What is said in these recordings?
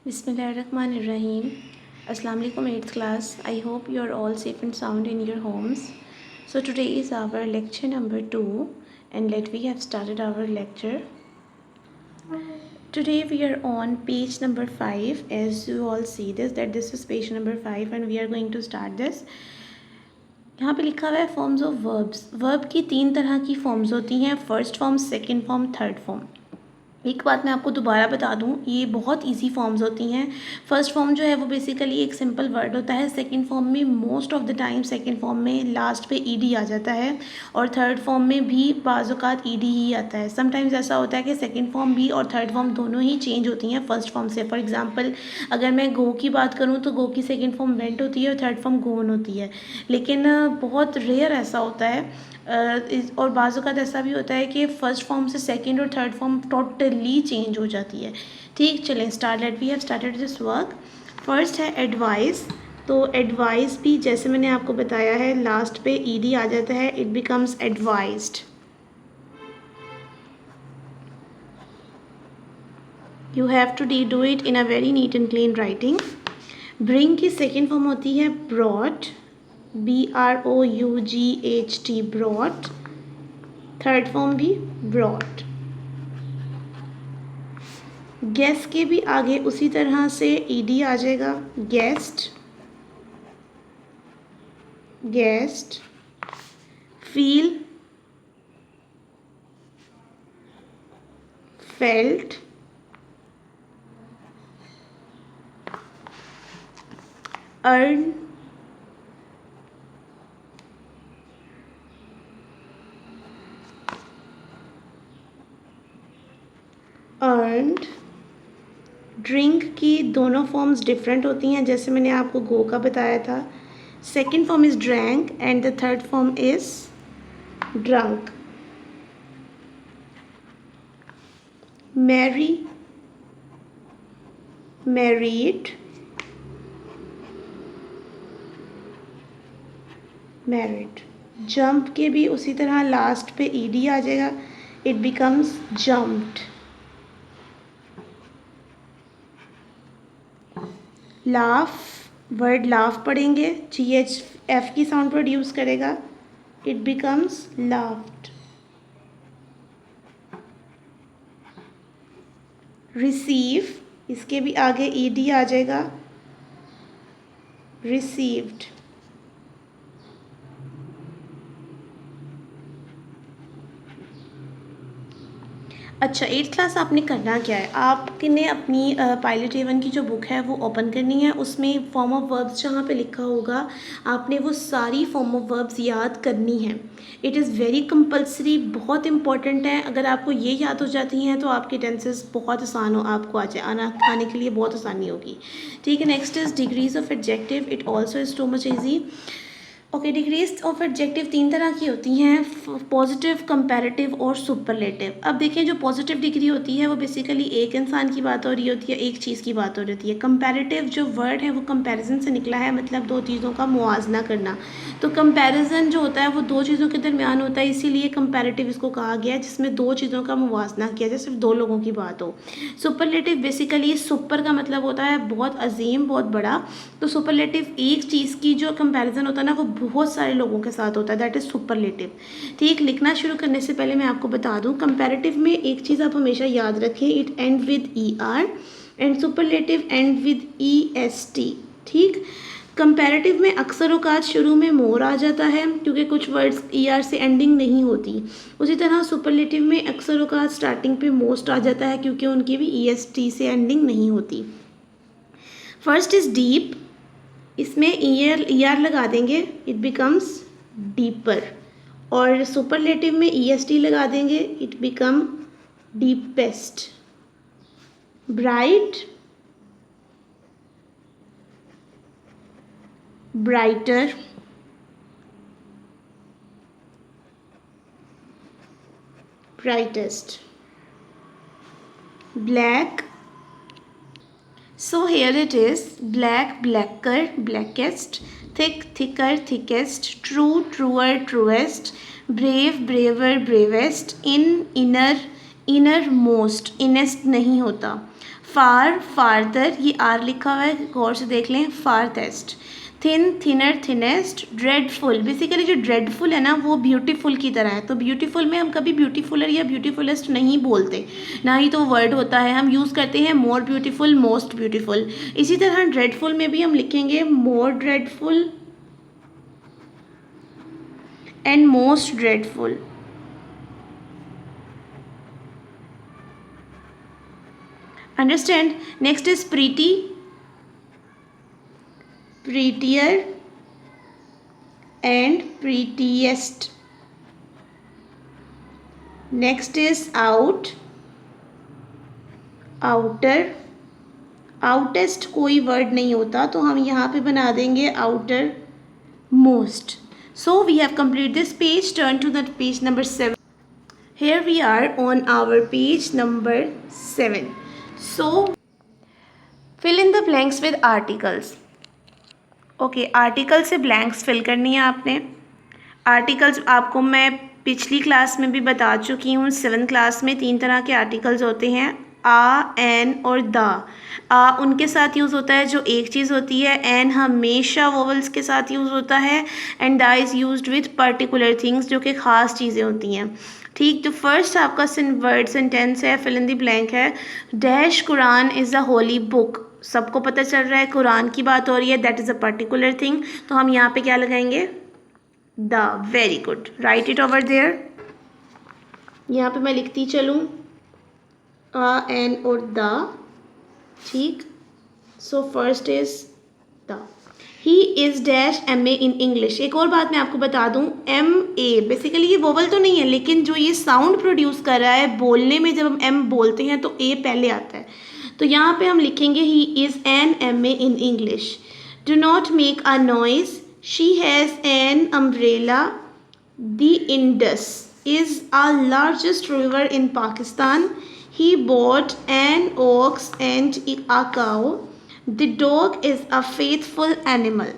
Bismillahirrahmanirrahim. Assalamu alaikum 8th class. I hope you are all safe and sound in your homes. So today is our lecture number 2 and we have started our lecture. Today we are on page number 5. As you all see this is page number 5 and we are going to start this. यहाँ पे लिखा हुआ है forms of verbs. Verb की 3 तरह की forms होती हैं, first form, second form, third form. एक बात मैं आपको दोबारा बता दूं, ये बहुत इजी फॉर्म्स होती हैं. फर्स्ट फॉर्म जो है वो बेसिकली एक सिंपल वर्ड होता है. सेकंड फॉर्म में most of the time second form में लास्ट पे ईडी आ जाता है और थर्ड फॉर्म में भी बाज़ औक़ात ईडी ही आता है. समटाइम्स ऐसा होता है कि सेकंड फॉर्म भी और थर्ड फॉर्म दोनों ही चेंज होती हैं फर्स्ट फॉर्म से. फॉर एग्जांपल अगर मैं गो की बात करूँ तो गो की सेकंड फॉर्म वेंट होती है और थर्ड फॉर्म गोन होती है. लेकिन बहुत रेयर ऐसा होता है और बाज़ औक़ात ऐसा भी होता है कि फ़र्स्ट फॉर्म से सेकंड और थर्ड फॉर्म टोटली चेंज हो जाती है. ठीक, चलें start. We have started this work. First है एडवाइस. तो एडवाइस भी जैसे मैंने आपको बताया है लास्ट पे ईडी आ जाता है, it becomes advised. You have to do it in a very neat and clean writing. Bring की सेकेंड फॉर्म होती है brought. BROUGHT brought. Third form भी brought. गेस्ट के भी आगे उसी तरह से ईडी आ जाएगा. Guess, guessed. Feel, felt. Earn, earned. Drink की दोनों फॉर्म्स डिफरेंट होती हैं, जैसे मैंने आपको गो का बताया था. Second form is drank and the third form is drunk. Marry, married, married. Jump के भी उसी तरह लास्ट पे ईडी आ जाएगा, it becomes jumped. Laugh, word laugh पढ़ेंगे, GHF की साउंड प्रोड्यूस करेगा, इट बिकम्स लाफ्ड. रिसीव, इसके भी आगे ईडी आ जाएगा, रिसीव्ड. अच्छा, 8th क्लास आपने करना क्या है, आपने अपनी पायलट A1 की जो बुक है वो ओपन करनी है. उसमें फॉर्म ऑफ वर्ब्स जहाँ पे लिखा होगा आपने वो सारी फॉर्म ऑफ वर्ब्स याद करनी है. इट इज़ वेरी कंपल्सरी, बहुत इंपॉर्टेंट है. अगर आपको ये याद हो जाती हैं तो आपके टेंसेस बहुत आसान हो, आपको आने के लिए बहुत आसानी होगी. ठीक है. Next is degrees of adjective. It also is too much easy. Okay, degrees of adjective 3 तरह की होती हैं, पॉजिटिव, कंपैरेटिव और सुपरलेटिव. अब देखिए, जो पॉजिटिव डिग्री होती है वो बेसिकली एक इंसान की बात हो रही होती है, एक चीज़ की बात हो रही है. कंपैरेटिव जो वर्ड है वो कंपैरिजन से निकला है, मतलब दो चीज़ों का मुआवजा करना. तो कंपैरिजन जो होता है वो दो चीज़ों के दरमियान होता है, इसीलिए कंपैरेटिव इसको कहा गया है, जिसमें दो चीज़ों का मुवाजना किया जाए, सिर्फ दो लोगों की बात हो. सुपरलेटिव बेसिकली सुपर का मतलब होता है बहुत अजीम, बहुत बड़ा. तो सुपरलेटिव एक चीज़ की जो कंपैरिजन होता है ना वो बहुत सारे लोगों के साथ होता है, दैट इज़ सुपरलेटिव. ठीक, लिखना शुरू करने से पहले मैं आपको बता दूं, कंपैरेटिव में एक चीज़ आप हमेशा याद रखें, it and with ER and superlative and with EST. ठीक, कंपैरेटिव में अक्सर औकात शुरू में मोर आ जाता है क्योंकि कुछ वर्ड्स ER से एंडिंग नहीं होती. उसी तरह सुपरलेटिव में अक्सर औकात स्टार्टिंग पे मोस्ट आ जाता है क्योंकि उनकी भी EST से एंडिंग नहीं होती. First is deep. इसमें ER लगा देंगे, इट बिकम्स डीपर. और सुपरलेटिव में EST लगा देंगे, it become deepest. Bright, brighter. Brightest. Black. So here it is: black, blacker, blackest. Thick, thicker, thickest. True, truer, truest. Brave, braver, bravest. In, inner, innermost. Innest नहीं होता. फार, फारदर, ये are लिखा हुआ है, गौर से देख लें, farthest. Thin, thinner, thinnest. Dreadful, basically जो ड्रेडफुल है ना वो ब्यूटीफुल की तरह है, तो ब्यूटीफुल में हम कभी ब्यूटीफुलर या ब्यूटीफुलेस्ट नहीं बोलते, ना ही तो वर्ड होता है, हम यूज़ करते हैं मोर ब्यूटीफुल, मोस्ट ब्यूटीफुल। इसी तरह ड्रेडफुल में भी हम लिखेंगे more dreadful and most dreadful. Understand. Next is pretty, prettier and prettiest. Next is out, outer, outest कोई वर्ड नहीं होता तो हम यहाँ पे बना देंगे outer most. So we have completed this page. Turn to the page number 7. Here we are on our page number 7. So fill in the blanks with articles. Okay, article से ब्लैंक्स फिल करनी है आपने। Articles आपको मैं पिछली class में भी बता चुकी हूँ। 7th क्लास में 3 तरह के आर्टिकल्स होते हैं, आ, एन और द। आ उनके साथ यूज़ होता है जो एक चीज़ होती है, एन हमेशा वोवल्स के साथ यूज़ होता है, and the is used with particular things जो कि ख़ास चीज़ें होती हैं। ठीक, तो फर्स्ट आपका वर्ड सेंटेंस है, फिल इन द ब्लैंक है, dash Quran is a Holi book. सबको पता चल रहा है कुरान की बात हो रही है, that is a particular thing, तो हम यहाँ पे क्या लगाएंगे, the. Very good, write it over there. यहाँ पे मैं लिखती चलूँ आ, एन और द। ठीक, so first is the. He is dash M A in English. एक और बात मैं आपको बता दूँ, एम ए बेसिकली ये वोवल तो नहीं है, लेकिन जो ये साउंड प्रोड्यूस कर रहा है बोलने में, जब हम एम बोलते हैं तो ए पहले आता है, तो यहाँ पे हम लिखेंगे he is an M A in English. Do not make a noise, she has an umbrella. The Indus is a largest river in Pakistan. He bought an ox and a cow. The dog is a faithful animal.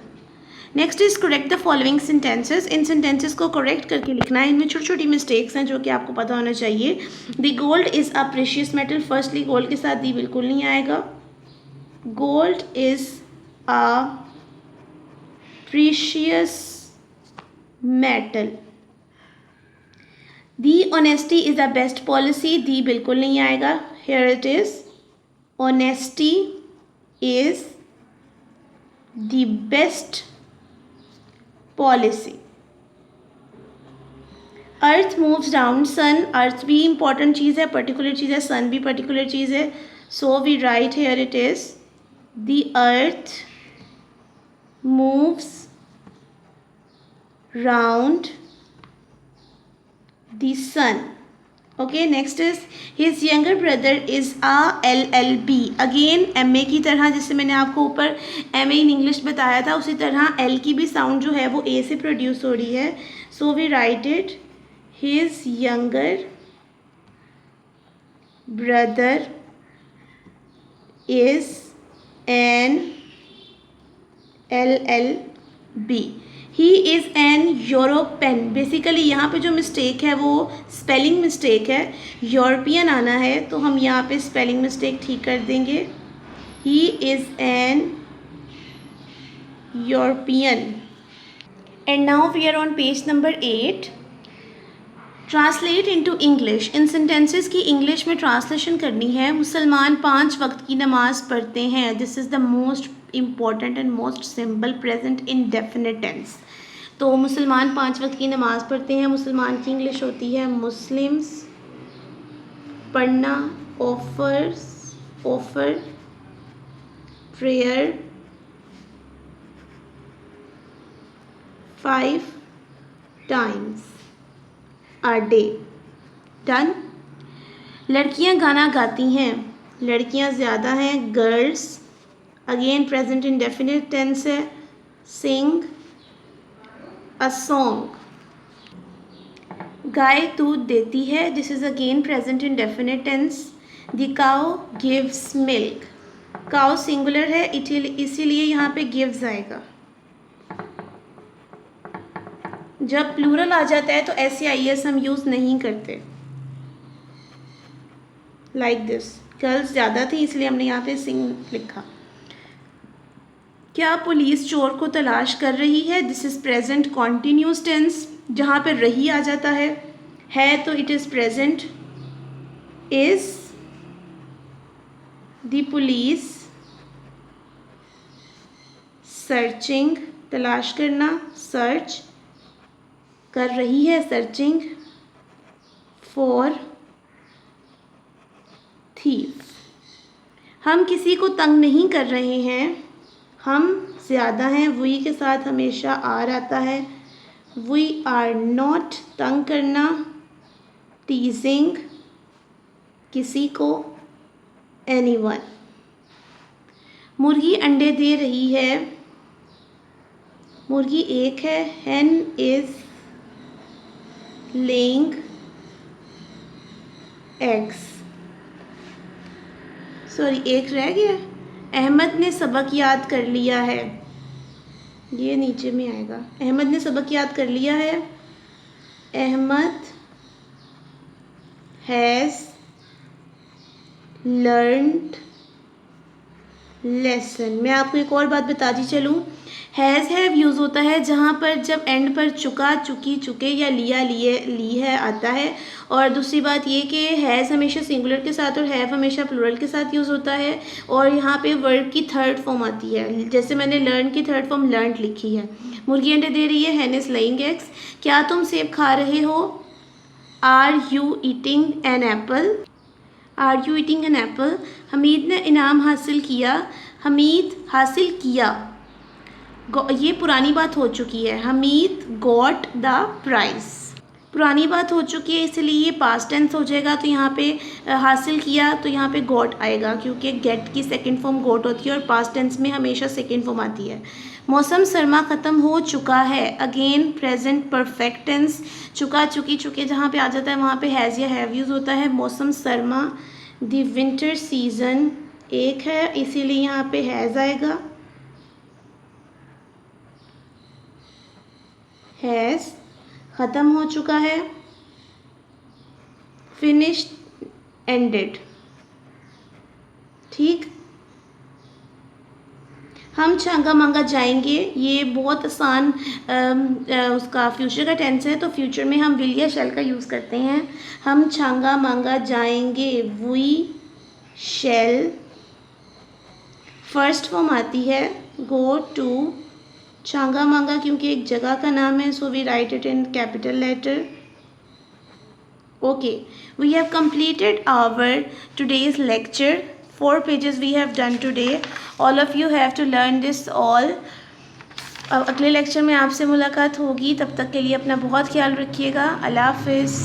Next is correct the following sentences. In sentences को correct करके लिखना है, इनमें छोटी छोटी mistakes हैं जो कि आपको पता होना चाहिए। The gold is a precious metal, firstly gold के साथ दी बिल्कुल नहीं आएगा। Gold is a precious metal. The honesty is the best policy, the बिल्कुल नहीं आएगा। Here it is, honesty is the best policy. Earth moves round sun, earth भी important चीज़ है, पर्टिकुलर चीज़ है, सन भी पर्टिकुलर चीज़ है, so we write here it is the earth moves round the sun. Okay, next is his younger brother is a LLB। Again MA की तरह, जिससे मैंने आपको ऊपर MA इन इंग्लिश बताया था, उसी तरह L की भी साउंड जो है वो A से प्रोड्यूस हो रही है, so we write it his younger brother is an LLB। He is an European, basically यहाँ पे जो मिस्टेक है वो स्पेलिंग मिस्टेक है, यूरोपियन आना है, तो हम यहाँ पे स्पेलिंग मिस्टेक ठीक कर देंगे। He is an European. And now we are on page number 8। Translate into English. इन सेंटेंसेस की इंग्लिश में ट्रांसलेशन करनी है। मुसलमान 5 वक्त की नमाज पढ़ते हैं, this is the most important and most simple present indefinite tense. तो मुसलमान 5 वक्त की नमाज़ पढ़ते हैं, मुसलमान की इंग्लिश होती है मुस्लिम्स। पढ़ना, offers, offer prayer 5 times a day. Done. लड़कियां गाना गाती हैं, लड़कियां ज़्यादा हैं, girls. Again present indefinite tense है, सिंग अ सॉन्ग। गाय दूध देती है, this is again present indefinite tense. The cow gives milk, cow singular है इसीलिए यहाँ पे गिव्स आएगा। जब प्लूरल आ जाता है तो SAIS हम यूज़ नहीं करते, लाइक दिस। गर्ल्स ज़्यादा थी इसलिए हमने यहाँ पे सिंग लिखा। क्या पुलिस चोर को तलाश कर रही है? This is present continuous tense, जहाँ पे रही आ जाता है तो it is present. Is the police searching, तलाश करना, सर्च कर रही है, सर्चिंग फॉर थीव। हम किसी को तंग नहीं कर रहे हैं, हम ज़्यादा हैं, वी के साथ हमेशा आर आता है। वी आर नॉट, तंग करना, टीजिंग किसी को, एनीवन। मुर्गी अंडे दे रही है, मुर्गी एक है, hen is laying eggs. Sorry, एक रह गया। अहमद ने सबक याद कर लिया है, ये नीचे में आएगा। अहमद ने सबक याद कर लिया है, अहमद हैज़ लर्नड लेसन। मैं आपको एक और बात बताती चलूँ, हैज़ हैव यूज़ होता है जहाँ पर जब एंड पर चुका, चुकी, चुके या लिया, लिए, ली है आता है। और दूसरी बात ये कि हैज़ हमेशा सिंगुलर के साथ और हैव हमेशा प्लूरल के साथ यूज़ होता है। और यहाँ पे वर्ब की थर्ड फॉर्म आती है, जैसे मैंने लर्न की थर्ड फॉर्म लर्नड लिखी है। मुर्गी अंडे दे रही है, hen is laying eggs। क्या तुम सेब खा रहे हो? Are you eating an apple? Are you eating an apple? Hamid ने इनाम हासिल किया, हमीद हासिल किया, ये पुरानी बात हो चुकी है, हमीद गॉट द प्राइज़। पुरानी बात हो चुकी है इसलिए ये पास्ट टेंस हो जाएगा, तो यहाँ पे हासिल किया तो यहाँ पे गॉट आएगा, क्योंकि गेट की सेकंड फॉर्म गॉट होती है और पास्ट टेंस में हमेशा सेकंड फॉर्म आती है। मौसम सरमा ख़त्म हो चुका है, अगेन प्रेजेंट परफेक्ट टेंस। चुका, चुकी, चुके जहाँ पे आ जाता है वहाँ पे हैज़ या हैव यूज़ होता है। मौसम सरमा, द विंटर सीजन एक है इसीलिए यहाँ पे हैज़ आएगा, हैज़ ख़त्म हो चुका है, फिनिश्ड, एंडेड। ठीक, हम छांगा मांगा जाएंगे, ये बहुत आसान उसका फ्यूचर का टेंस है, तो फ्यूचर में हम विल या शैल का यूज़ करते हैं। हम छांगा मांगा जाएंगे, वी शैल। फर्स्ट फॉर्म आती है गो टू, छांगा मांगा क्योंकि एक जगह का नाम है, so we write it in capital letter. Okay, we have completed our today's lecture. 4 pages we have done today. All of you have to learn this all. अब अगले लेक्चर में आपसे मुलाकात होगी, तब तक के लिए अपना बहुत ख्याल रखिएगा। अल्लाह हाफिज़।